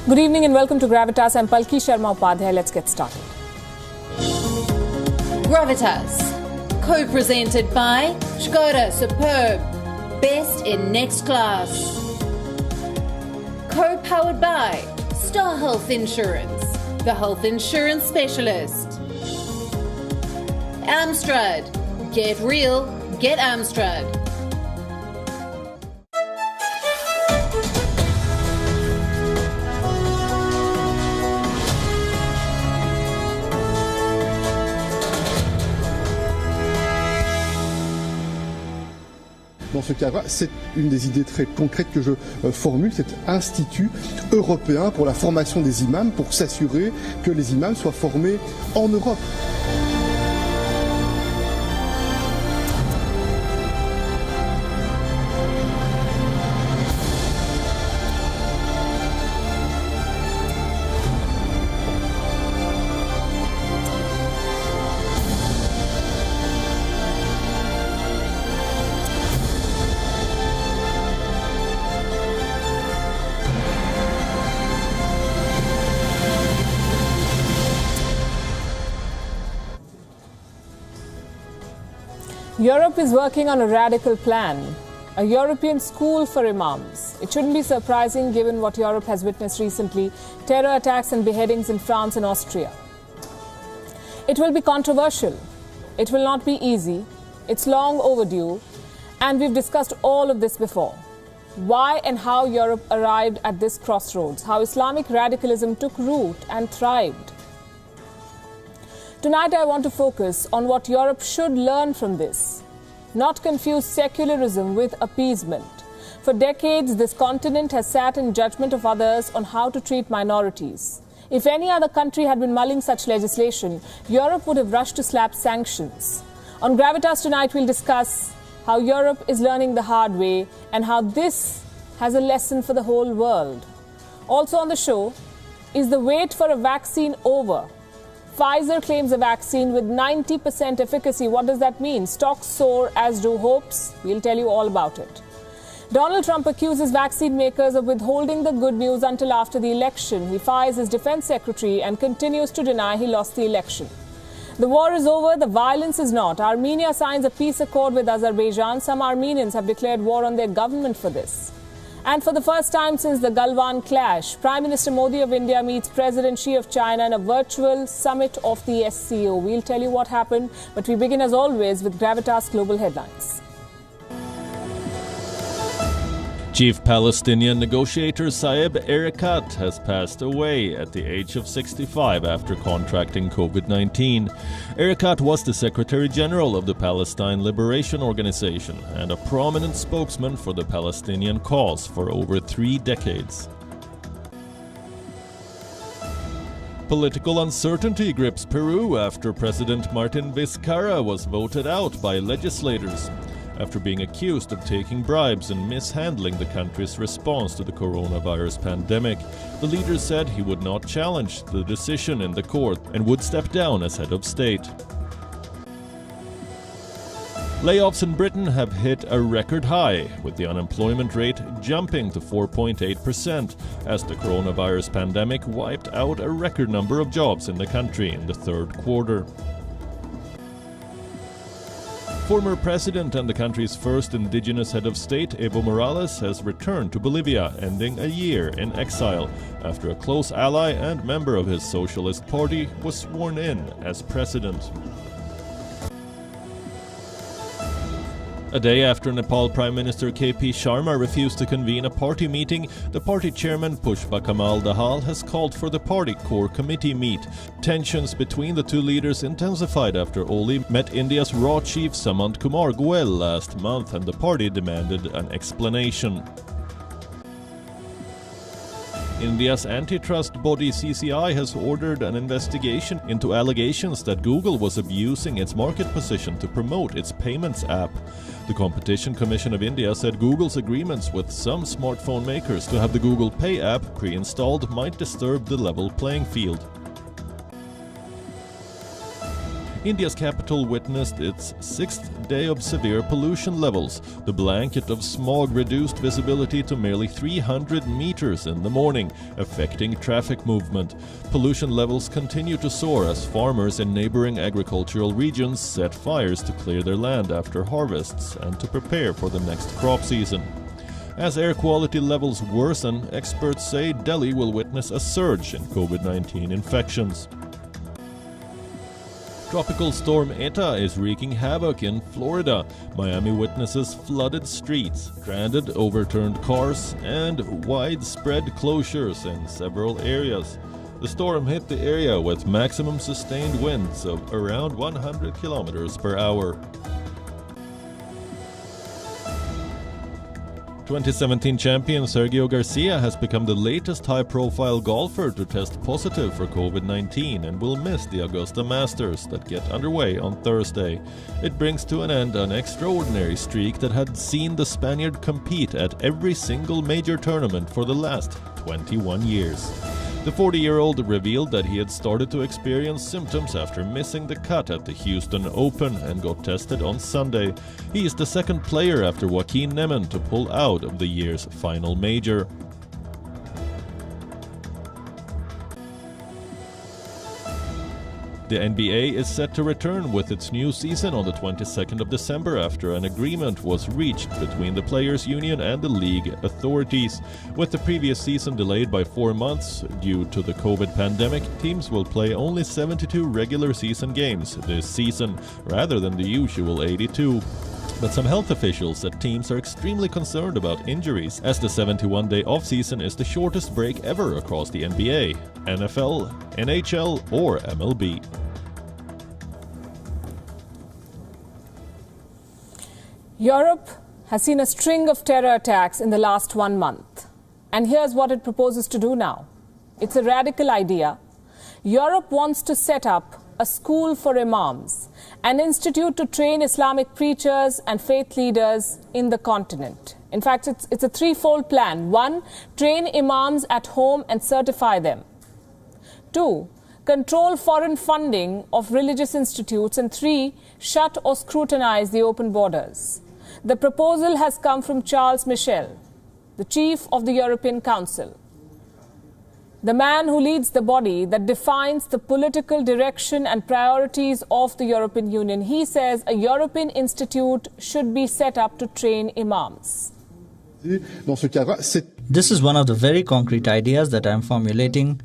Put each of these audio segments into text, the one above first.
Good evening and welcome to Gravitas. I'm Palki Sharma Upadhyay. Let's get started. Gravitas, co-presented by Skoda Superb, best in next class. Co-powered by Star Health Insurance, the health insurance specialist. Amstrad, get real, get Amstrad. Dans ce cadre, c'est une des idées très concrètes que je formule, cet institut européen pour la formation des imams, pour s'assurer que les imams soient formés en Europe. Europe is working on a radical plan, a European school for imams. It shouldn't be surprising given what Europe has witnessed recently, terror attacks and beheadings in France and Austria. It will be controversial. It will not be easy. It's long overdue. And we've discussed all of this before. Why and how Europe arrived at this crossroads, how Islamic radicalism took root and thrived. Tonight I want to focus on what Europe should learn from this. Not confuse secularism with appeasement. For decades, this continent has sat in judgment of others on how to treat minorities. If any other country had been mulling such legislation, Europe would have rushed to slap sanctions. On Gravitas tonight, we'll discuss how Europe is learning the hard way and how this has a lesson for the whole world. Also on the show, is the wait for a vaccine over? Pfizer claims a vaccine with 90% efficacy. What does that mean? Stocks soar, as do hopes. We'll tell you all about it. Donald Trump accuses vaccine makers of withholding the good news until after the election. He fires his defense secretary and continues to deny he lost the election. The war is over, the violence is not. Armenia signs a peace accord with Azerbaijan. Some Armenians have declared war on their government for this. And for the first time since the Galwan clash, Prime Minister Modi of India meets President Xi of China in a virtual summit of the SCO. We'll tell you what happened, but we begin as always with Gravitas Global Headlines. Chief Palestinian negotiator Saeb Erekat has passed away at the age of 65 after contracting COVID-19. Erekat was the Secretary General of the Palestine Liberation Organization and a prominent spokesman for the Palestinian cause for over 3 decades. Political uncertainty grips Peru after President Martin Vizcarra was voted out by legislators. After being accused of taking bribes and mishandling the country's response to the coronavirus pandemic, the leader said he would not challenge the decision in the court and would step down as head of state. Layoffs in Britain have hit a record high, with the unemployment rate jumping to 4.8% as the coronavirus pandemic wiped out a record number of jobs in the country in the third quarter. Former president and the country's first indigenous head of state, Evo Morales, has returned to Bolivia, ending a year in exile after a close ally and member of his Socialist Party was sworn in as president. A day after Nepal Prime Minister Palki Sharma refused to convene a party meeting, the party chairman Pushpa Kamal Dahal has called for the party core committee meet. Tensions between the two leaders intensified after Oli met India's raw chief Samant Kumar Goel last month and the party demanded an explanation. India's antitrust body CCI has ordered an investigation into allegations that Google was abusing its market position to promote its payments app. The Competition Commission of India said Google's agreements with some smartphone makers to have the Google Pay app pre-installed might disturb the level playing field. India's capital witnessed its sixth day of severe pollution levels. The blanket of smog reduced visibility to merely 300 meters in the morning, affecting traffic movement. Pollution levels continue to soar as farmers in neighboring agricultural regions set fires to clear their land after harvests and to prepare for the next crop season. As air quality levels worsen, experts say Delhi will witness a surge in COVID-19 infections. Tropical storm Eta is wreaking havoc in Florida. Miami witnesses flooded streets, stranded overturned cars, and widespread closures in several areas. The storm hit the area with maximum sustained winds of around 100 kilometers per hour. 2017 champion Sergio Garcia has become the latest high-profile golfer to test positive for COVID-19 and will miss the Augusta Masters that get underway on Thursday. It brings to an end an extraordinary streak that had seen the Spaniard compete at every single major tournament for the last 21 years. The 40-year-old revealed that he had started to experience symptoms after missing the cut at the Houston Open and got tested on Sunday. He is the second player after Joaquin Niemann to pull out of the year's final major. The NBA is set to return with its new season on the 22nd of December after an agreement was reached between the Players' Union and the league authorities. With the previous season delayed by 4 months due to the COVID pandemic, teams will play only 72 regular season games this season, rather than the usual 82. But some health officials said teams are extremely concerned about injuries, as the 71-day off-season is the shortest break ever across the NBA, NFL, NHL or MLB. Europe has seen a string of terror attacks in the last 1 month. And here's what it proposes to do now. It's a radical idea. Europe wants to set up a school for imams, an institute to train Islamic preachers and faith leaders in the continent. In fact, it's a threefold plan. 1, train imams at home and certify them. 2, control foreign funding of religious institutes. And 3, shut or scrutinize the open borders. The proposal has come from Charles Michel, the chief of the European Council, the man who leads the body that defines the political direction and priorities of the European Union. He says a European institute should be set up to train imams. This is one of the very concrete ideas that I am formulating.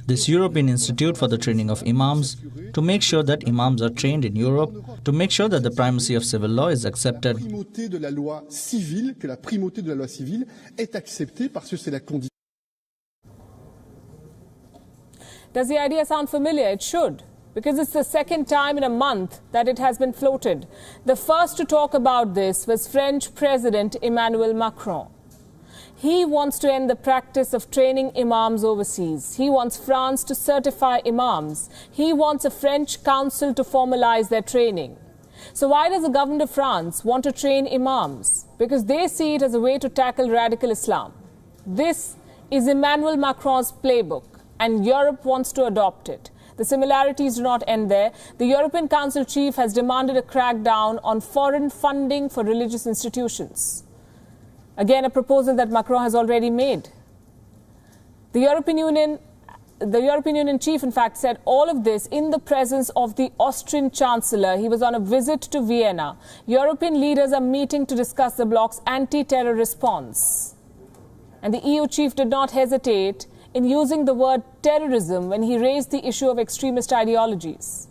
This European Institute for the Training of Imams, to make sure that imams are trained in Europe, to make sure that the primacy of civil law is accepted. Does the idea sound familiar? It should, because it's the second time in a month that it has been floated. The first to talk about this was French President Emmanuel Macron. He wants to end the practice of training imams overseas. He wants France to certify imams. He wants a French council to formalize their training. So why does the government of France want to train imams? Because they see it as a way to tackle radical Islam. This is Emmanuel Macron's playbook, and Europe wants to adopt it. The similarities do not end there. The European Council chief has demanded a crackdown on foreign funding for religious institutions. Again, a proposal that Macron has already made. The European Union chief, in fact, said all of this in the presence of the Austrian Chancellor. He was on a visit to Vienna. European leaders are meeting to discuss the bloc's anti-terror response. And the EU chief did not hesitate in using the word terrorism when he raised the issue of extremist ideologies.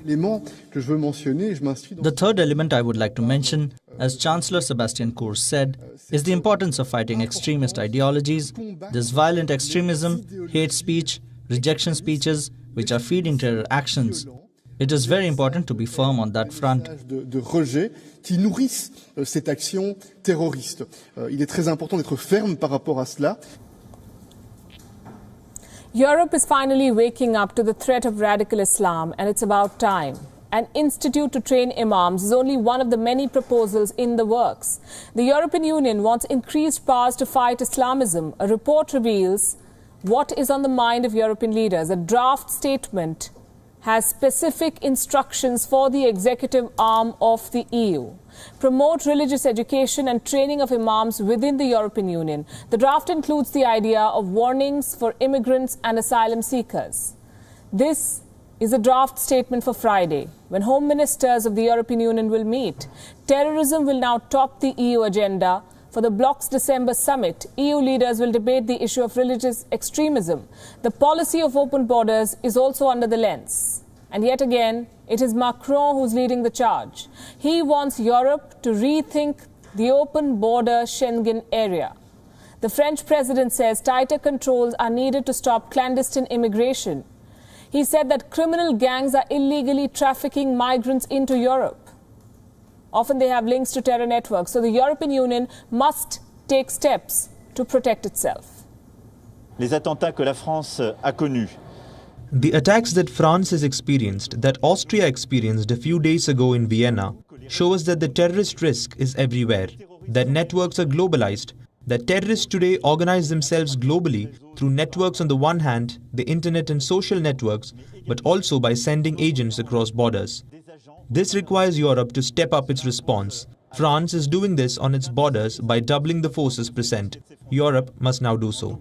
The third element I would like to mention, as Chancellor Sebastian Kurz said, is the importance of fighting extremist ideologies, this violent extremism, hate speech, rejection speeches, which are feeding terror actions. It is very important to be firm on that front. Qui nourrissent cette action terroriste. Il est très important d'être ferme par rapport à cela. Europe is finally waking up to the threat of radical Islam, and it's about time. An institute to train imams is only one of the many proposals in the works. The European Union wants increased powers to fight Islamism. A report reveals what is on the mind of European leaders. A draft statement has specific instructions for the executive arm of the EU. Promote religious education and training of imams within the European Union. The draft includes the idea of warnings for immigrants and asylum seekers. This is a draft statement for Friday, when home ministers of the European Union will meet. Terrorism will now top the EU agenda. For the bloc's December summit, EU leaders will debate the issue of religious extremism. The policy of open borders is also under the lens. And yet again, it is Macron who's leading the charge. He wants Europe to rethink the open border Schengen area. The French president says tighter controls are needed to stop clandestine immigration. He said that criminal gangs are illegally trafficking migrants into Europe. Often they have links to terror networks, so the European Union must take steps to protect itself. Les attentats que la France a connus. The attacks that France has experienced, that Austria experienced a few days ago in Vienna, show us that the terrorist risk is everywhere, that networks are globalized, that terrorists today organize themselves globally through networks on the one hand, the internet and social networks, but also by sending agents across borders. This requires Europe to step up its response. France is doing this on its borders by doubling the forces present. Europe must now do so.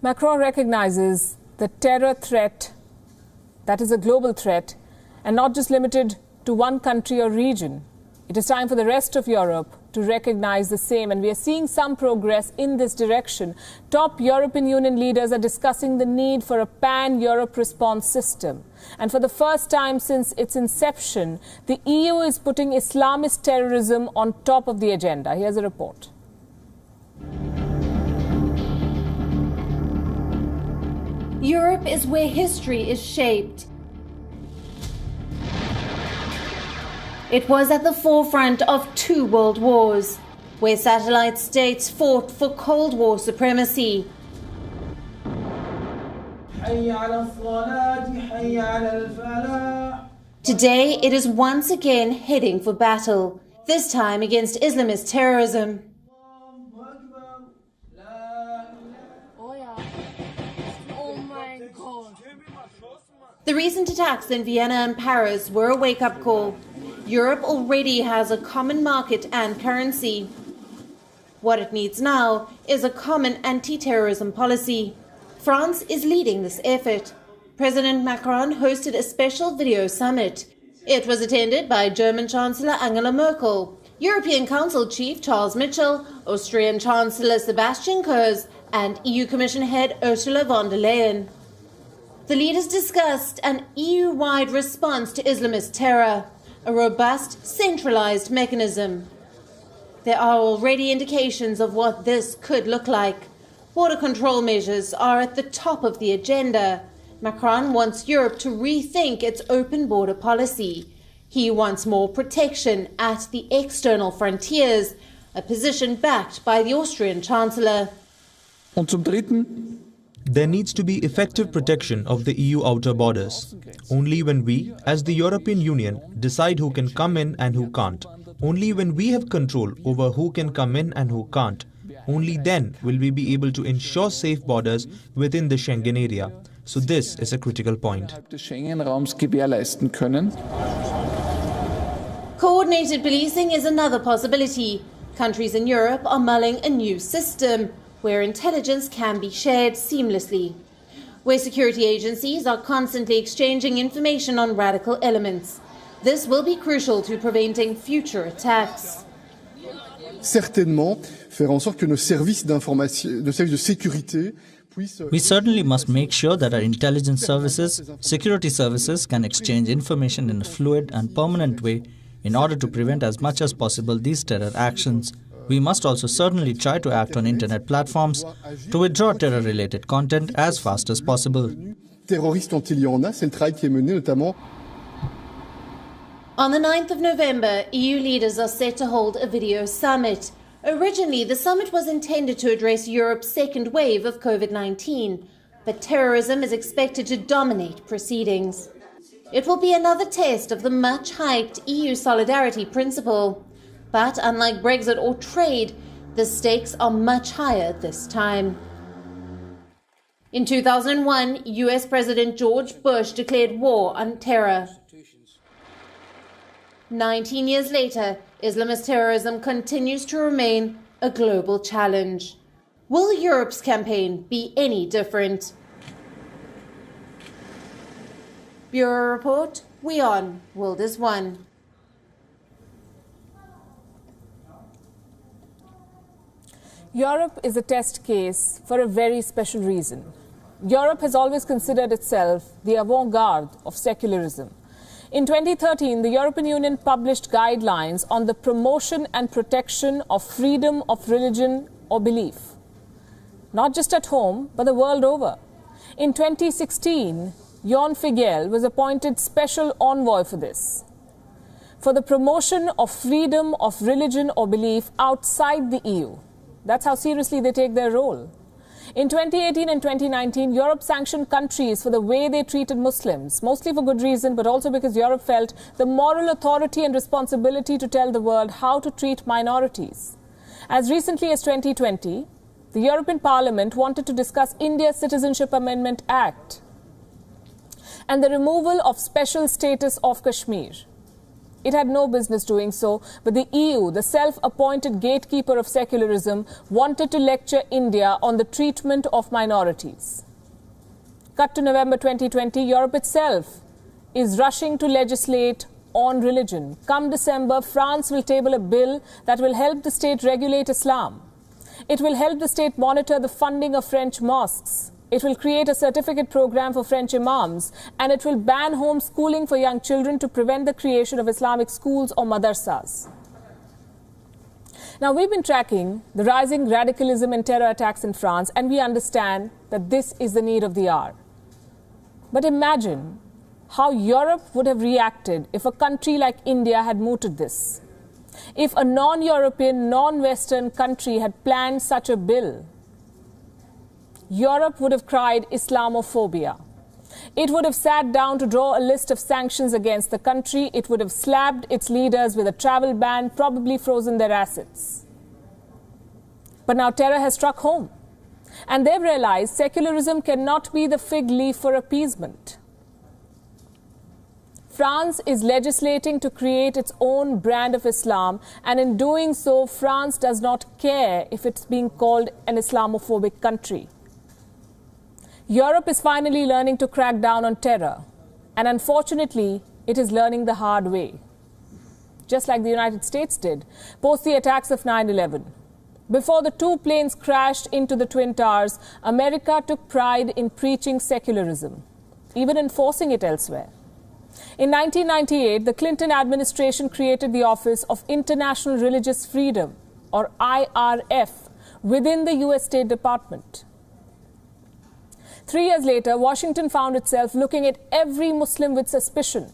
Macron recognizes the terror threat, that is a global threat, and not just limited to one country or region. It is time for the rest of Europe to recognize the same, and we are seeing some progress in this direction. Top European Union leaders are discussing the need for a pan-Europe response system. And for the first time since its inception, the EU is putting Islamist terrorism on top of the agenda. Here's a report. Europe is where history is shaped. It was at the forefront of 2 world wars, where satellite states fought for Cold War supremacy. Today, it is once again heading for battle, this time against Islamist terrorism. The recent attacks in Vienna and Paris were a wake-up call. Europe already has a common market and currency. What it needs now is a common anti-terrorism policy. France is leading this effort. President Macron hosted a special video summit. It was attended by German Chancellor Angela Merkel, European Council Chief Charles Michel, Austrian Chancellor Sebastian Kurz, and EU Commission Head Ursula von der Leyen. The leaders discussed an EU-wide response to Islamist terror, a robust, centralized mechanism. There are already indications of what this could look like. Border control measures are at the top of the agenda. Macron wants Europe to rethink its open border policy. He wants more protection at the external frontiers, a position backed by the Austrian Chancellor. Und zum Dritten, there needs to be effective protection of the EU outer borders. Only when we, as the European Union, decide who can come in and who can't, only when we have control over who can come in and who can't, only then will we be able to ensure safe borders within the Schengen area. So this is a critical point. Coordinated policing is another possibility. Countries in Europe are mulling a new system, where intelligence can be shared seamlessly, where security agencies are constantly exchanging information on radical elements. This will be crucial to preventing future attacks. Certainement, faire en sorte que nos services d'information, nos services de sécurité puissent... We certainly must make sure that our intelligence services, security services can exchange information in a fluid and permanent way in order to prevent as much as possible these terror actions. We must also certainly try to act on internet platforms to withdraw terror-related content as fast as possible. Terroristes dont il y en a, c'est le travail qui est mené notamment. On the 9th of November, EU leaders are set to hold a video summit. Originally, the summit was intended to address Europe's second wave of COVID-19, but terrorism is expected to dominate proceedings. It will be another test of the much-hyped EU solidarity principle. But unlike Brexit or trade, the stakes are much higher this time. In 2001, US President George Bush declared war on terror. 19 years later, Islamist terrorism continues to remain a global challenge. Will Europe's campaign be any different? Bureau Report, WION, World is One. Europe is a test case for a very special reason. Europe has always considered itself the avant-garde of secularism. In 2013, the European Union published guidelines on the promotion and protection of freedom of religion or belief. Not just at home, but the world over. In 2016, Jon Figel was appointed special envoy for this, for the promotion of freedom of religion or belief outside the EU. That's how seriously they take their role. In 2018 and 2019, Europe sanctioned countries for the way they treated Muslims, mostly for good reason, but also because Europe felt the moral authority and responsibility to tell the world how to treat minorities. As recently as 2020, the European Parliament wanted to discuss India's Citizenship Amendment Act and the removal of special status of Kashmir. It had no business doing so, but the EU, the self-appointed gatekeeper of secularism, wanted to lecture India on the treatment of minorities. Cut to November 2020, Europe itself is rushing to legislate on religion. Come December, France will table a bill that will help the state regulate Islam. It will help the state monitor the funding of French mosques. It will create a certificate program for French imams, and it will ban homeschooling for young children to prevent the creation of Islamic schools or madrasas. Now, we've been tracking the rising radicalism and terror attacks in France, and we understand that this is the need of the hour. But imagine how Europe would have reacted if a country like India had mooted this. If a non-European, non-Western country had planned such a bill, Europe would have cried Islamophobia. It would have sat down to draw a list of sanctions against the country. It would have slapped its leaders with a travel ban, probably frozen their assets. But now terror has struck home, and they've realized secularism cannot be the fig leaf for appeasement. France is legislating to create its own brand of Islam, and in doing so, France does not care if it's being called an Islamophobic country. Europe is finally learning to crack down on terror, and unfortunately, it is learning the hard way. Just like the United States did, post the attacks of 9/11. Before the two planes crashed into the Twin Towers, America took pride in preaching secularism, even enforcing it elsewhere. In 1998, the Clinton administration created the Office of International Religious Freedom, or IRF, within the US State Department. 3 years later, Washington found itself looking at every Muslim with suspicion.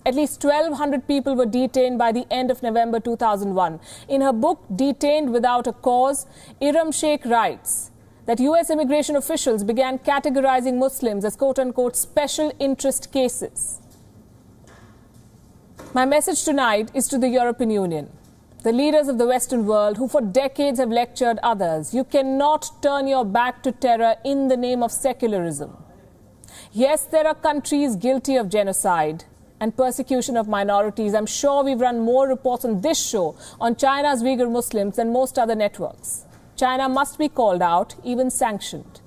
At least 1,200 people were detained by the end of November 2001. In her book, Detained Without a Cause, Iram Sheikh writes that US immigration officials began categorizing Muslims as quote-unquote special interest cases. My message tonight is to the European Union, the leaders of the Western world who for decades have lectured others. You cannot turn your back to terror in the name of secularism. Yes, there are countries guilty of genocide and persecution of minorities. I'm sure we've run more reports on this show on China's Uyghur Muslims than most other networks. China must be called out, even sanctioned.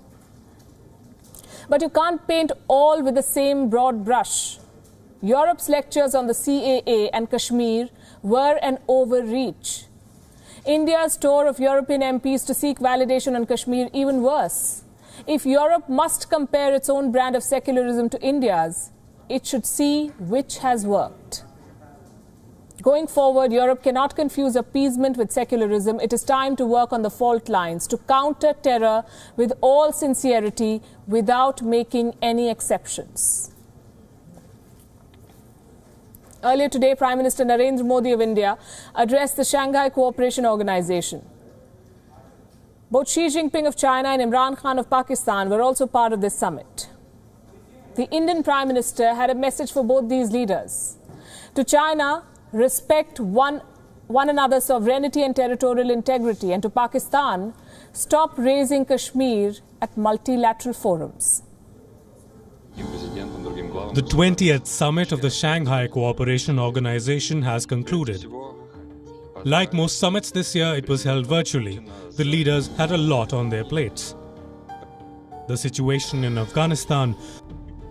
But you can't paint all with the same broad brush. Europe's lectures on the CAA and Kashmir were an overreach. India's tour of European MPs to seek validation on Kashmir even worse. If Europe must compare its own brand of secularism to India's, it should see which has worked. Going forward, Europe cannot confuse appeasement with secularism. It is time to work on the fault lines, to counter terror with all sincerity without making any exceptions. Earlier today, Prime Minister Narendra Modi of India addressed the Shanghai Cooperation Organization. Both Xi Jinping of China and Imran Khan of Pakistan were also part of this summit. The Indian Prime Minister had a message for both these leaders. To China, respect one one another's sovereignty and territorial integrity, and to Pakistan, stop raising Kashmir at multilateral forums. The 20th summit of the Shanghai Cooperation Organization has concluded. Like most summits this year, it was held virtually. The leaders had a lot on their plates. The situation in Afghanistan,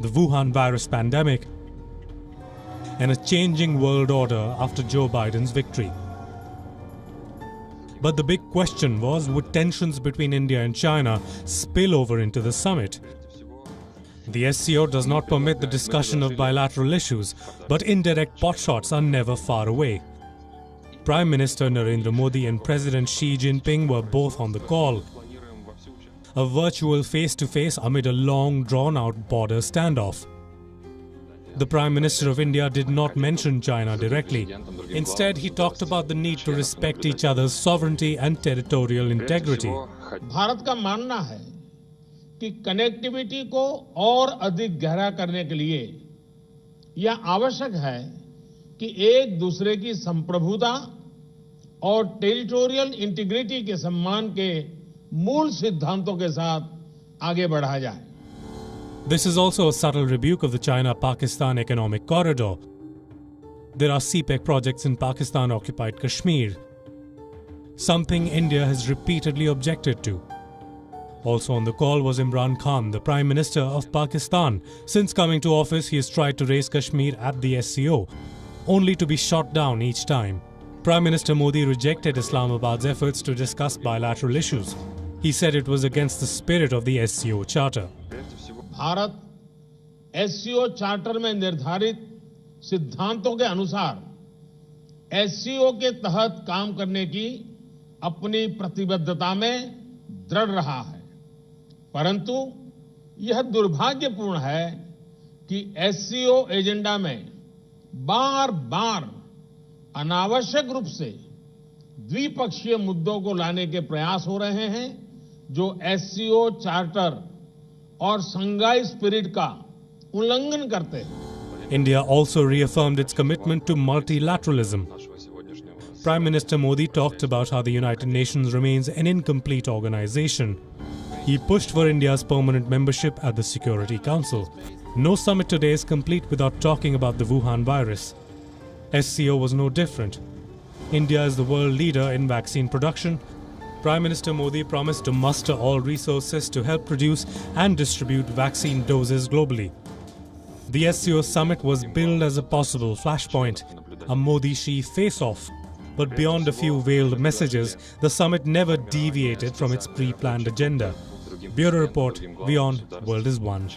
the Wuhan virus pandemic, and a changing world order after Joe Biden's victory. But the big question was, would tensions between India and China spill over into the summit? The SCO does not permit the discussion of bilateral issues, but indirect potshots are never far away. Prime Minister Narendra Modi and President Xi Jinping were both on the call. A virtual face-to-face amid a long, drawn-out border standoff. The Prime Minister of India did not mention China directly. Instead, he talked about the need to respect each other's sovereignty and territorial integrity. Bharat का मानना है कि connectivity को और अधिक गहरा करने के लिए यह आवश्यक है कि एक दूसरे की संप्रभुता और टेरिटोरियल इंटीग्रिटी के सम्मान के मूल सिद्धांतों के साथ आगे बढ़ा जाए. This is also a subtle rebuke of the China-Pakistan economic corridor. There are CPEC projects in Pakistan-occupied Kashmir, something India has repeatedly objected to. Also on the call was Imran Khan, the Prime Minister of Pakistan. Since coming to office, he has tried to raise Kashmir at the SCO, only to be shot down each time. Prime Minister Modi rejected Islamabad's efforts to discuss bilateral issues. He said it was against the spirit of the SCO Charter. Bharat SCO charter में निर्धारित सिद्धांतों के अनुसार SCO के तहत काम करने की अपनी प्रतिबद्धता में दृढ़ रहा है. परंतु यह दुर्भाग्यपूर्ण है कि SCO एजेंडा में बार-बार अनावश्यक रूप से द्विपक्षीय मुद्दों को लाने के प्रयास हो रहे हैं जो SCO चार्टर और संघाई स्पिरिट का उल्लंघन करते हैं. India also reaffirmed its commitment to multilateralism. Prime Minister Modi talked about how the United Nations remains an incomplete organization. He pushed for India's permanent membership at the Security Council. No summit today is complete without talking about the Wuhan virus. SCO was no different. India is the world leader in vaccine production. Prime Minister Modi promised to muster all resources to help produce and distribute vaccine doses globally. The SCO summit was billed as a possible flashpoint, a Modi-Xi face-off. But beyond a few veiled messages, the summit never deviated from its pre-planned agenda. Bureau Report, WION The World is One.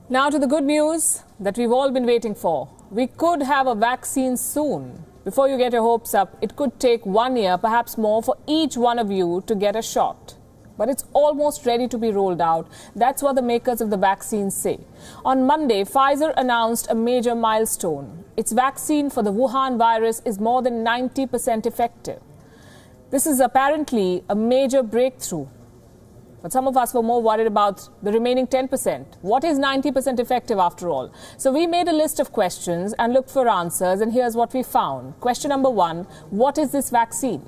Now to the good news that we've all been waiting for. We could have a vaccine soon. Before you get your hopes up, it could take 1 year, perhaps more, for each one of you to get a shot. But it's almost ready to be rolled out. That's what the makers of the vaccine say. On Monday, Pfizer announced a major milestone. Its vaccine for the Wuhan virus is more than 90% effective. This is apparently a major breakthrough. But some of us were more worried about the remaining 10%. What is 90% effective after all? So we made a list of questions and looked for answers, and here's what we found. Question number 1, what is this vaccine?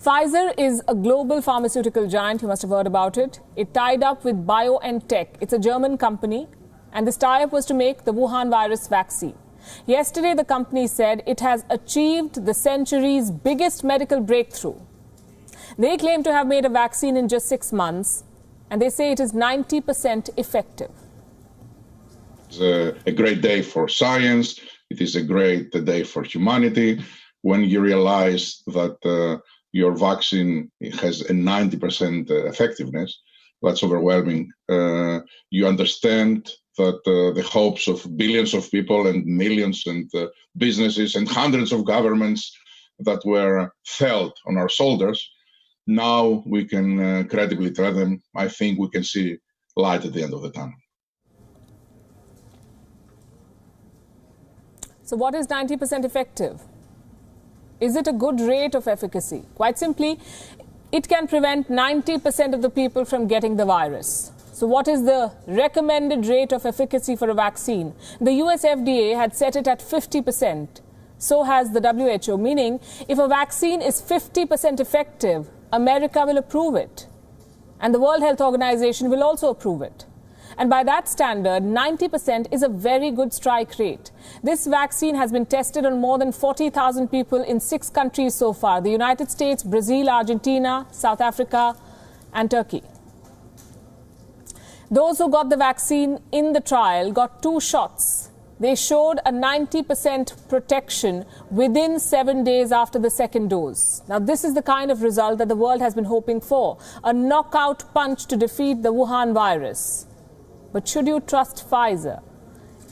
Pfizer is a global pharmaceutical giant. You must have heard about it. It tied up with BioNTech. It's a German company, and this tie-up was to make the Wuhan virus vaccine. Yesterday, the company said it has achieved the century's biggest medical breakthrough. They claim to have made a vaccine in just 6 months, and they say it is 90% effective. It's a great day for science. It is a great day for humanity when you realize that your vaccine has a 90% effectiveness. That's overwhelming. You understand that the hopes of billions of people and millions and businesses and hundreds of governments that were felt on our shoulders, now we can credibly tell them, I think we can see light at the end of the tunnel. So what is 90% effective? Is it a good rate of efficacy? Quite simply, it can prevent 90% of the people from getting the virus. So what is the recommended rate of efficacy for a vaccine? The US FDA had set it at 50%. So has the WHO, meaning if a vaccine is 50% effective, America will approve it. And the World Health Organization will also approve it. And by that standard, 90% is a very good strike rate. This vaccine has been tested on more than 40,000 people in 6 countries so far: the United States, Brazil, Argentina, South Africa, and Turkey. Those who got the vaccine in the trial got 2 shots. They showed a 90% protection within 7 days after the second dose. Now, this is the kind of result that the world has been hoping for, a knockout punch to defeat the Wuhan virus. But should you trust Pfizer?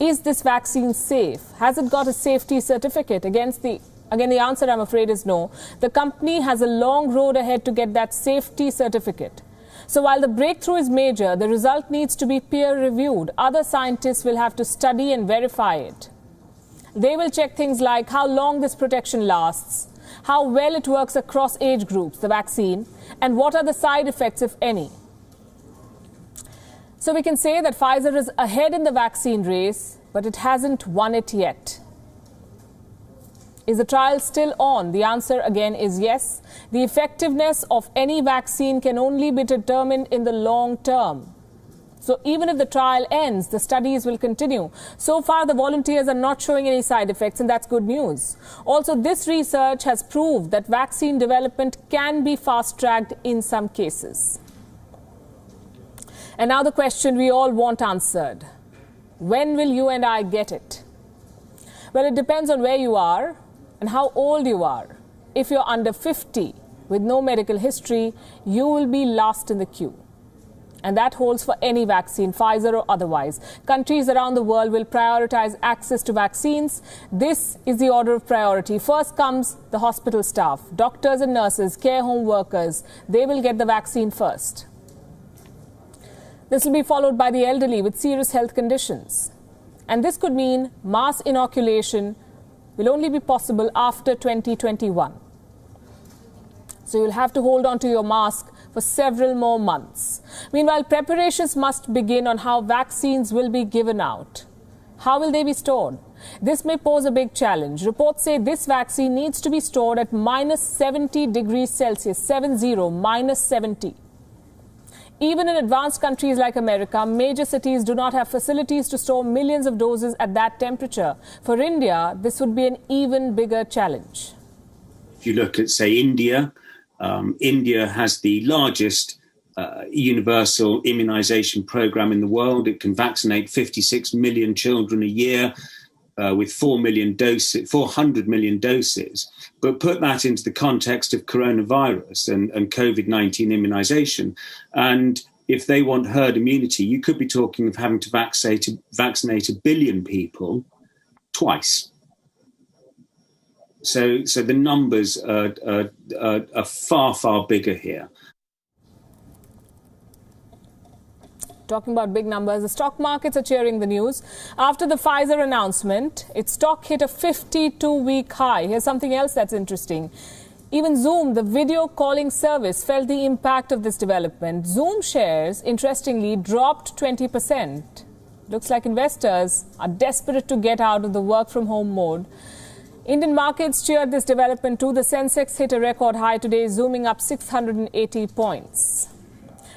Is this vaccine safe? Has it got a safety certificate? Again, the answer, I'm afraid, is no. The company has a long road ahead to get that safety certificate. So while the breakthrough is major, the result needs to be peer-reviewed. Other scientists will have to study and verify it. They will check things like how long this protection lasts, how well it works across age groups, the vaccine, and what are the side effects, if any. So we can say that Pfizer is ahead in the vaccine race, but it hasn't won it yet. Is the trial still on? The answer again is yes. The effectiveness of any vaccine can only be determined in the long term. So even if the trial ends, the studies will continue. So far, the volunteers are not showing any side effects, and that's good news. Also, this research has proved that vaccine development can be fast-tracked in some cases. And now the question we all want answered. When will you and I get it? Well, it depends on where you are and how old you are. If you're under 50 with no medical history, you will be last in the queue. And that holds for any vaccine, Pfizer or otherwise. Countries around the world will prioritize access to vaccines. This is the order of priority. First comes the hospital staff, doctors and nurses, care home workers. They will get the vaccine first. This will be followed by the elderly with serious health conditions. And this could mean mass inoculation will only be possible after 2021. So you'll have to hold on to your mask for several more months. Meanwhile, preparations must begin on how vaccines will be given out. How will they be stored? This may pose a big challenge. Reports say this vaccine needs to be stored at minus 70 degrees Celsius, 70, minus 70. Even in advanced countries like America, major cities do not have facilities to store millions of doses at that temperature. For India, this would be an even bigger challenge. If you look at, say, India, India has the largest universal immunization program in the world. It can vaccinate 56 million children a year with 400 million doses. But put that into the context of coronavirus and COVID-19 immunization. And if they want herd immunity, you could be talking of having to vaccinate 1 billion people twice. So the numbers are far, far bigger here. Talking about big numbers, the stock markets are cheering the news. After the Pfizer announcement, its stock hit a 52-week high. Here's something else that's interesting. Even Zoom, the video calling service, felt the impact of this development. Zoom shares, interestingly, dropped 20%. Looks like investors are desperate to get out of the work-from-home mode. Indian markets cheered this development too. The Sensex hit a record high today, zooming up 680 points.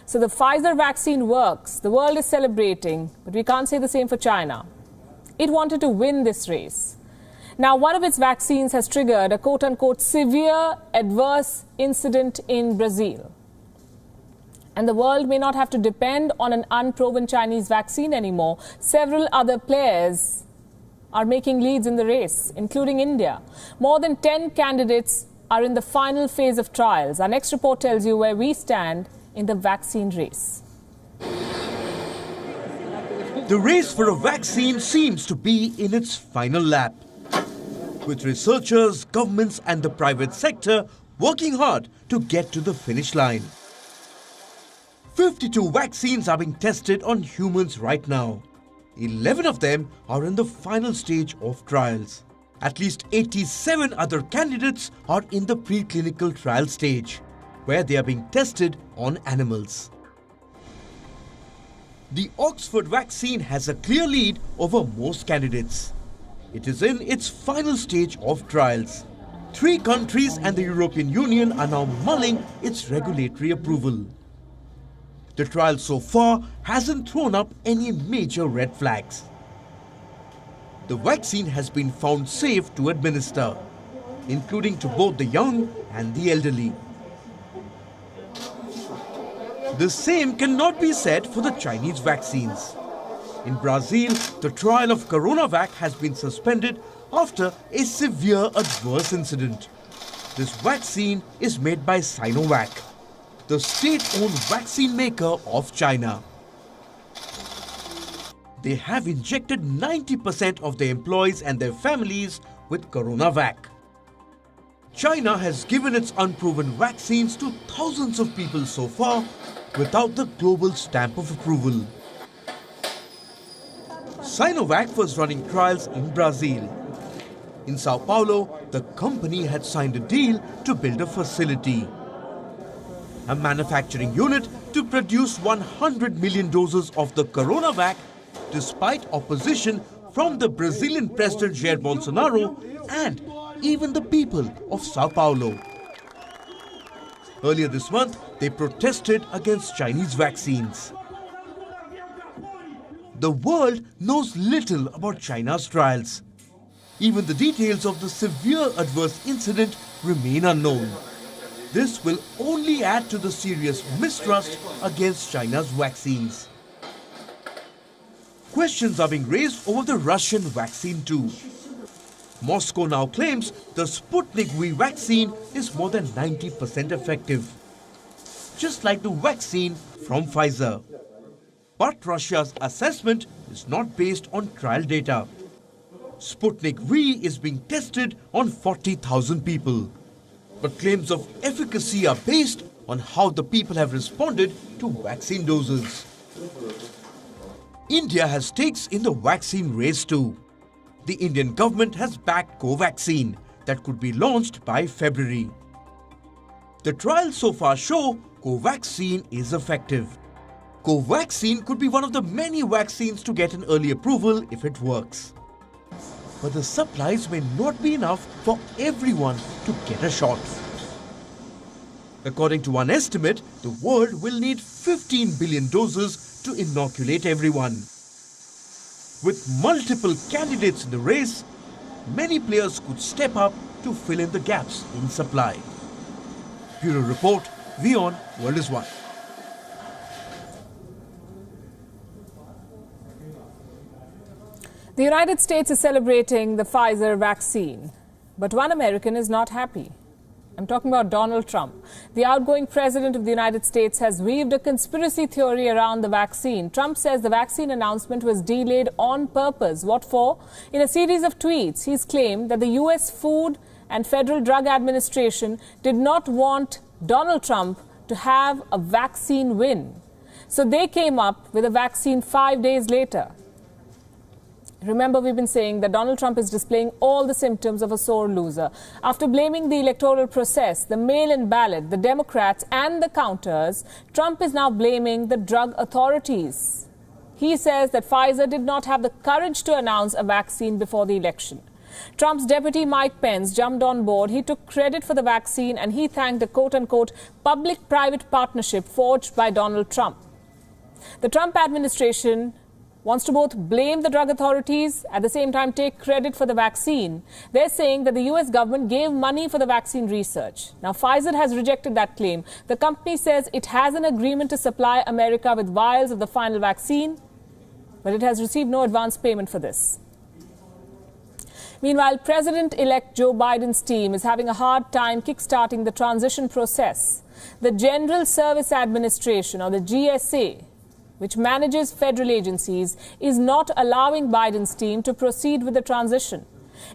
So the Pfizer vaccine works. The world is celebrating, but we can't say the same for China. It wanted to win this race. Now, one of its vaccines has triggered a quote-unquote severe adverse incident in Brazil. And the world may not have to depend on an unproven Chinese vaccine anymore. Several other players are making leads in the race, including India. More than 10 candidates are in the final phase of trials. Our next report tells you where we stand in the vaccine race. The race for a vaccine seems to be in its final lap, with researchers, governments and the private sector working hard to get to the finish line. 52 vaccines are being tested on humans right now. 11 of them are in the final stage of trials. At least 87 other candidates are in the preclinical trial stage, where they are being tested on animals. The Oxford vaccine has a clear lead over most candidates. It is in its final stage of trials. 3 countries and the European Union are now mulling its regulatory approval. The trial so far hasn't thrown up any major red flags. The vaccine has been found safe to administer, including to both the young and the elderly. The same cannot be said for the Chinese vaccines. In Brazil, the trial of CoronaVac has been suspended after a severe adverse incident. This vaccine is made by Sinovac, the state-owned vaccine maker of China. They have injected 90% of their employees and their families with CoronaVac. China has given its unproven vaccines to thousands of people so far without the global stamp of approval. Sinovac was running trials in Brazil. In Sao Paulo, the company had signed a deal to build a facility, a manufacturing unit to produce 100 million doses of the CoronaVac, despite opposition from the Brazilian President Jair Bolsonaro and even the people of Sao Paulo. Earlier this month, they protested against Chinese vaccines. The world knows little about China's trials. Even the details of the severe adverse incident remain unknown. This will only add to the serious mistrust against China's vaccines. Questions are being raised over the Russian vaccine too. Moscow now claims the Sputnik V vaccine is more than 90% effective, just like the vaccine from Pfizer. But Russia's assessment is not based on trial data. Sputnik V is being tested on 40,000 people. But claims of efficacy are based on how the people have responded to vaccine doses. India has stakes in the vaccine race too. The Indian government has backed Covaxin that could be launched by February. The trials so far show Covaxin is effective. Covaxin could be one of the many vaccines to get an early approval if it works. But the supplies may not be enough for everyone to get a shot. According to one estimate, the world will need 15 billion doses to inoculate everyone. With multiple candidates in the race, many players could step up to fill in the gaps in supply. Bureau Report, WION World is One. The United States is celebrating the Pfizer vaccine, but one American is not happy. I'm talking about Donald Trump. The outgoing president of the United States has weaved a conspiracy theory around the vaccine. Trump says the vaccine announcement was delayed on purpose. What for? In a series of tweets, he's claimed that the U.S. Food and Federal Drug Administration did not want Donald Trump to have a vaccine win. So they came up with a vaccine 5 days later. Remember, we've been saying that Donald Trump is displaying all the symptoms of a sore loser. After blaming the electoral process, the mail-in ballot, the Democrats and the counters, Trump is now blaming the drug authorities. He says that Pfizer did not have the courage to announce a vaccine before the election. Trump's deputy Mike Pence jumped on board. He took credit for the vaccine and he thanked the quote-unquote public-private partnership forged by Donald Trump. The Trump administration wants to both blame the drug authorities, at the same time take credit for the vaccine. They're saying that the US government gave money for the vaccine research. Now, Pfizer has rejected that claim. The company says it has an agreement to supply America with vials of the final vaccine, but it has received no advance payment for this. Meanwhile, President-elect Joe Biden's team is having a hard time kickstarting the transition process. The General Service Administration, or the GSA, which manages federal agencies, is not allowing Biden's team to proceed with the transition.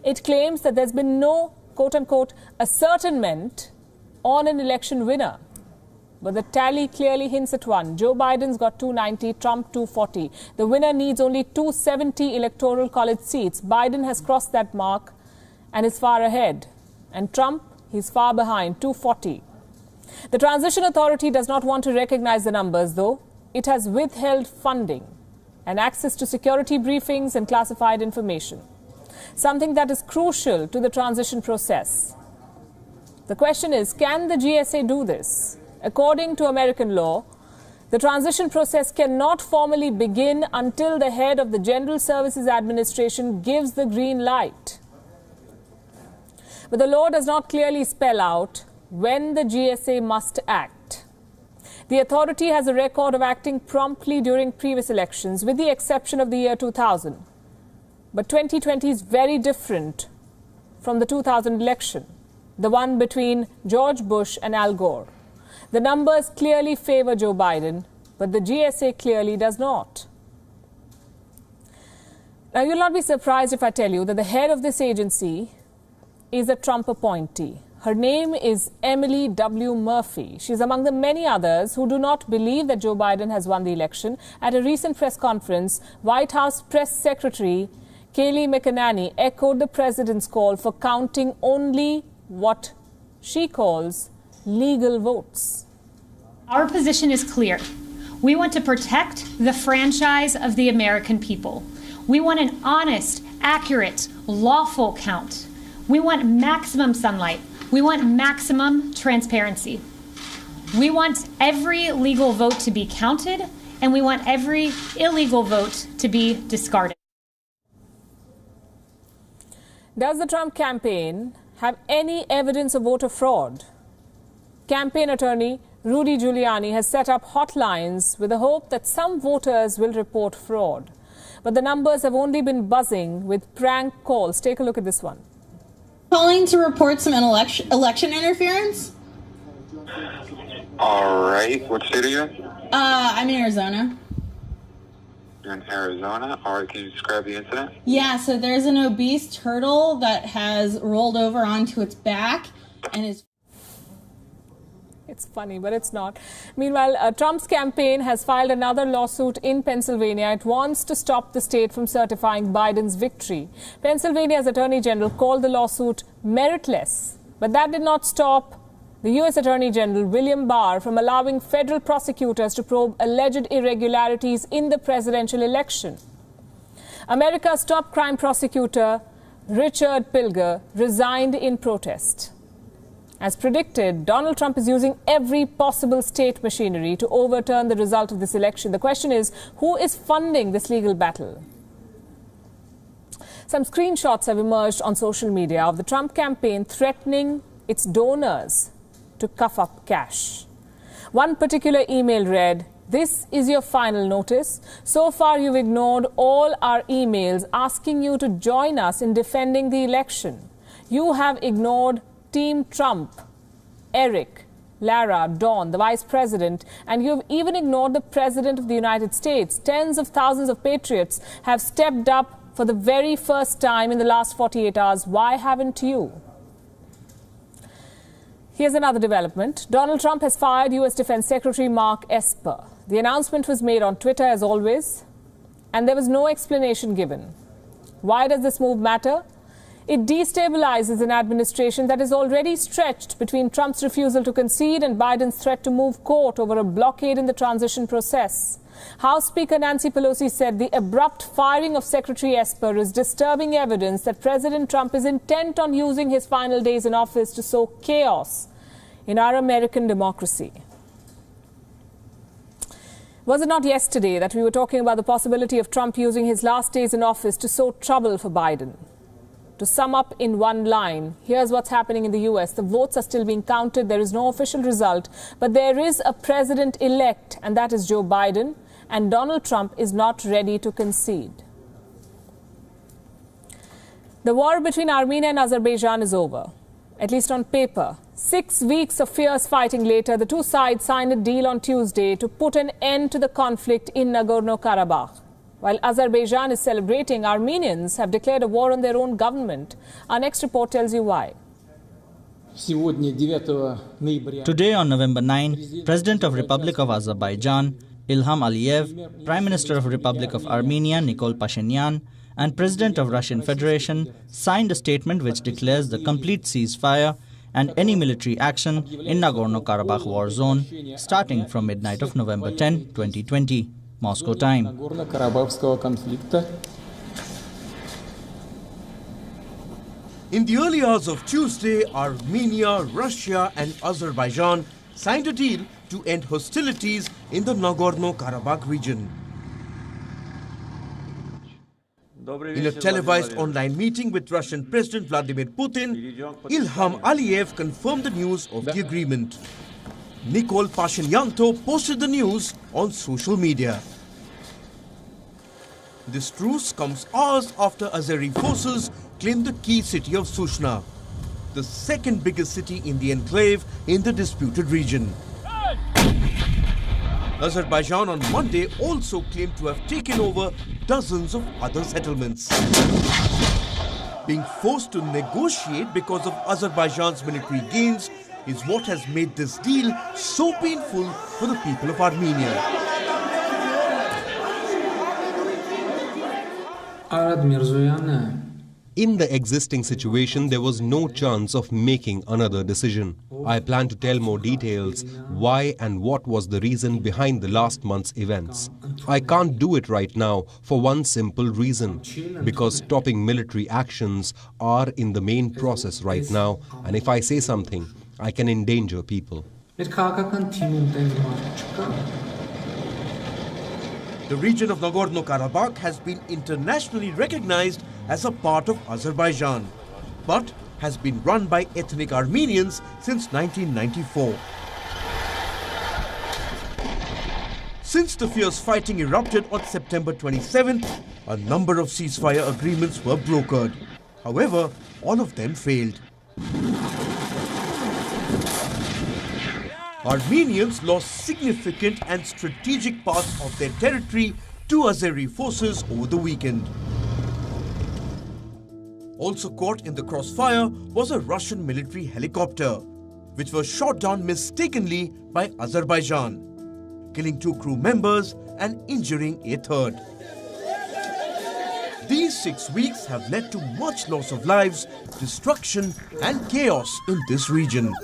It claims that there's been no, quote-unquote, ascertainment on an election winner. But the tally clearly hints at one. Joe Biden's got 290, Trump 240. The winner needs only 270 electoral college seats. Biden has crossed that mark and is far ahead. And Trump, he's far behind, 240. The Transition Authority does not want to recognize the numbers, though. it has withheld funding and access to security briefings and classified information, something that is crucial to the transition process. The question is, can the GSA do this? According to American law, the transition process cannot formally begin until the head of the General Services Administration gives the green light. But the law does not clearly spell out when the GSA must act. The authority has a record of acting promptly during previous elections, with the exception of the year 2000. But 2020 is very different from the 2000 election, the one between George Bush and Al Gore. The numbers clearly favor Joe Biden, but the GSA clearly does not. Now, you'll not be surprised if I tell you that the head of this agency is a Trump appointee. Her name is Emily W. Murphy. She's among the many others who do not believe that Joe Biden has won the election. At a recent press conference, White House Press Secretary Kayleigh McEnany echoed the president's call for counting only what she calls legal votes. Our position is clear. We want to protect the franchise of the American people. We want an honest, accurate, lawful count. We want maximum sunlight. We want maximum transparency. We want every legal vote to be counted, and we want every illegal vote to be discarded. Does the Trump campaign have any evidence of voter fraud? Campaign attorney Rudy Giuliani has set up hotlines with the hope that some voters will report fraud. But the numbers have only been buzzing with prank calls. Take a look at this one. Calling to report some election interference. All right. What state are you in? I'm in Arizona. You're in Arizona? All right. Can you describe the incident? Yeah, so there's an obese turtle that has rolled over onto its back and is... It's funny, but it's not. Meanwhile, Trump's campaign has filed another lawsuit in Pennsylvania. It wants to stop the state from certifying Biden's victory. Pennsylvania's Attorney General called the lawsuit meritless, but that did not stop the U.S. Attorney General William Barr from allowing federal prosecutors to probe alleged irregularities in the presidential election. America's top crime prosecutor, Richard Pilger, resigned in protest. As predicted, Donald Trump is using every possible state machinery to overturn the result of this election. The question is, who is funding this legal battle? Some screenshots have emerged on social media of the Trump campaign threatening its donors to cough up cash. One particular email read, "This is your final notice. So far, you've ignored all our emails asking you to join us in defending the election. You have ignored Team Trump, Eric, Lara, Dawn, the vice president, and you've even ignored the president of the United States. Tens of thousands of patriots have stepped up for the very first time in the last 48 hours. Why haven't you?" Here's another development. Donald Trump has fired U.S. Defense Secretary Mark Esper. The announcement was made on Twitter, as always, and there was no explanation given. Why does this move matter? It destabilizes an administration that is already stretched between Trump's refusal to concede and Biden's threat to move court over a blockade in the transition process. House Speaker Nancy Pelosi said the abrupt firing of Secretary Esper is disturbing evidence that President Trump is intent on using his final days in office to sow chaos in our American democracy. Was it not yesterday that we were talking about the possibility of Trump using his last days in office to sow trouble for Biden? To sum up in one line, here's what's happening in the US. The votes are still being counted. There is no official result. But there is a president-elect, and that is Joe Biden. And Donald Trump is not ready to concede. The war between Armenia and Azerbaijan is over, at least on paper. 6 weeks of fierce fighting later, the two sides signed a deal on Tuesday to put an end to the conflict in Nagorno-Karabakh. While Azerbaijan is celebrating, Armenians have declared a war on their own government. Our next report tells you why. Today on November 9, President of Republic of Azerbaijan, Ilham Aliyev, Prime Minister of Republic of Armenia, Nikol Pashinyan, and President of Russian Federation signed a statement which declares the complete ceasefire and any military action in Nagorno-Karabakh war zone starting from midnight of November 10, 2020, Moscow time. In the early hours of Tuesday, Armenia, Russia and Azerbaijan signed a deal to end hostilities in the Nagorno-Karabakh region. In a televised online meeting with Russian President Vladimir Putin, Ilham Aliyev confirmed the news of the agreement. Nikol Pashinyan posted the news on social media. This truce comes hours after Azeri forces claimed the key city of Sushna, the second biggest city in the enclave in the disputed region. Azerbaijan on Monday also claimed to have taken over dozens of other settlements. Being forced to negotiate because of Azerbaijan's military gains is what has made this deal so painful for the people of Armenia. In the existing situation, there was no chance of making another decision. I plan to tell more details, why and what was the reason behind the last month's events. I can't do it right now for one simple reason, because stopping military actions are in the main process right now, and if I say something, I can endanger people. The region of Nagorno-Karabakh has been internationally recognized as a part of Azerbaijan, but has been run by ethnic Armenians since 1994. Since the fierce fighting erupted on September 27th, a number of ceasefire agreements were brokered. However, all of them failed. Armenians lost significant and strategic parts of their territory to Azeri forces over the weekend. Also caught in the crossfire was a Russian military helicopter, which was shot down mistakenly by Azerbaijan, killing 2 crew members and injuring a third. These 6 weeks have led to much loss of lives, destruction and chaos in this region.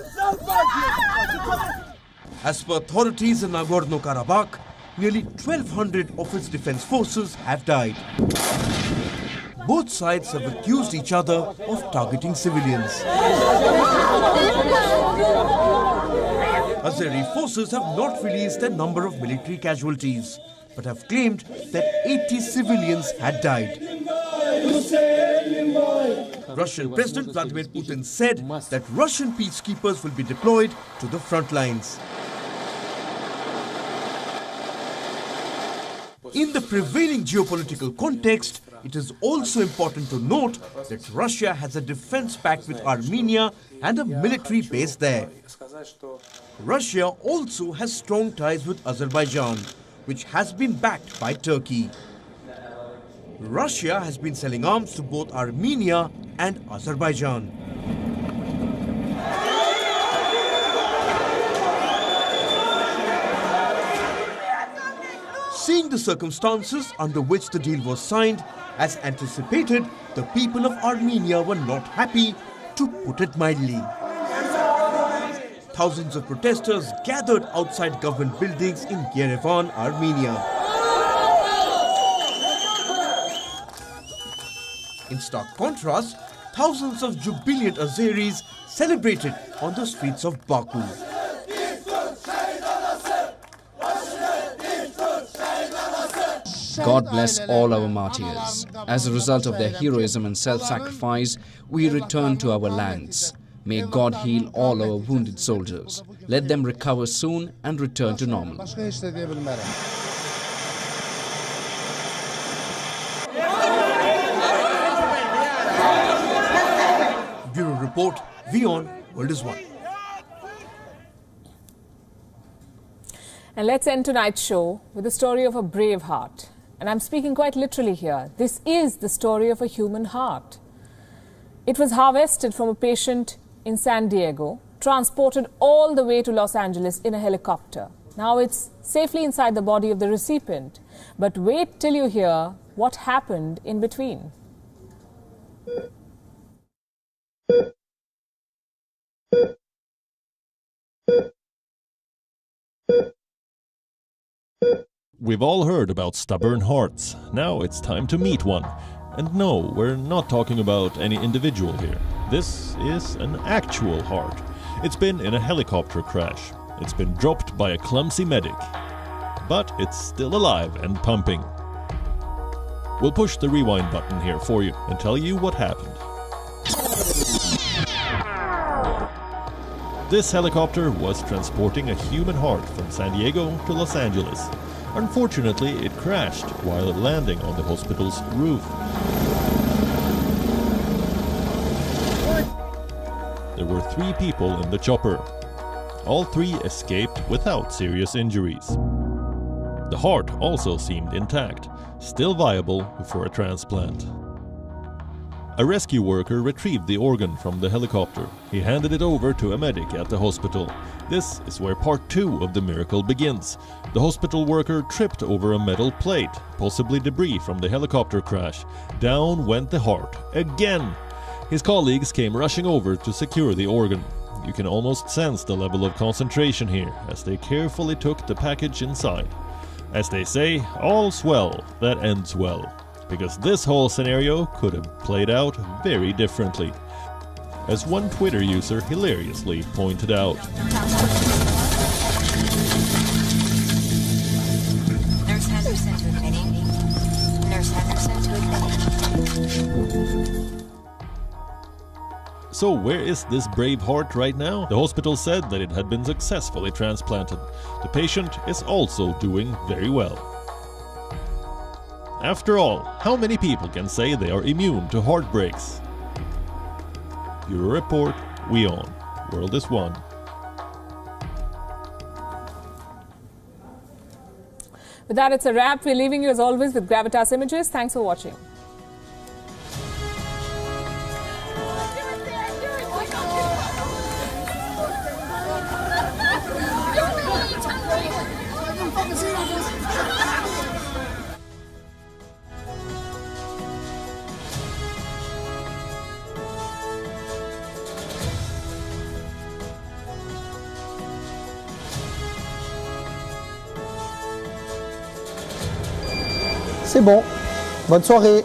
As per authorities in Nagorno-Karabakh, nearly 1,200 of its defense forces have died. Both sides have accused each other of targeting civilians. Azeri forces have not released the number of military casualties, but have claimed that 80 civilians had died. Russian President Vladimir Putin said that Russian peacekeepers will be deployed to the front lines. In the prevailing geopolitical context, it is also important to note that Russia has a defense pact with Armenia and a military base there. Russia also has strong ties with Azerbaijan, which has been backed by Turkey. Russia has been selling arms to both Armenia and Azerbaijan. Seeing the circumstances under which the deal was signed, as anticipated, the people of Armenia were not happy, to put it mildly. Thousands of protesters gathered outside government buildings in Yerevan, Armenia. In stark contrast, thousands of jubilant Azeris celebrated on the streets of Baku. God bless all our martyrs. As a result of their heroism and self-sacrifice, we return to our lands. May God heal all our wounded soldiers. Let them recover soon and return to normal. Bureau Report, WION World is One. And let's end tonight's show with the story of a brave heart. And I'm speaking quite literally here. This is the story of a human heart. It was harvested from a patient in San Diego, transported all the way to Los Angeles in a helicopter. Now it's safely inside the body of the recipient. But wait till you hear what happened in between. We've all heard about stubborn hearts. Now it's time to meet one. And no, we're not talking about any individual here. This is an actual heart. It's been in a helicopter crash. It's been dropped by a clumsy medic. But it's still alive and pumping. We'll push the rewind button here for you and tell you what happened. This helicopter was transporting a human heart from San Diego to Los Angeles. Unfortunately, it crashed while landing on the hospital's roof. There were 3 people in the chopper. All 3 escaped without serious injuries. The heart also seemed intact, still viable for a transplant. A rescue worker retrieved the organ from the helicopter. He handed it over to a medic at the hospital. This is where part 2 of the miracle begins. The hospital worker tripped over a metal plate, possibly debris from the helicopter crash. Down went the heart, again! His colleagues came rushing over to secure the organ. You can almost sense the level of concentration here, as they carefully took the package inside. As they say, all's well that ends well. Because this whole scenario could have played out very differently. As one Twitter user hilariously pointed out. Nurse Henderson to admitting. Nurse Henderson to admitting. So where is this brave heart right now? The hospital said that it had been successfully transplanted. The patient is also doing very well. After all, how many people can say they are immune to heartbreaks? Bureau Report, WION. World is one. With that, it's a wrap. We're leaving you as always with Gravitas Images. Thanks for watching. C'est bon. Bonne soirée.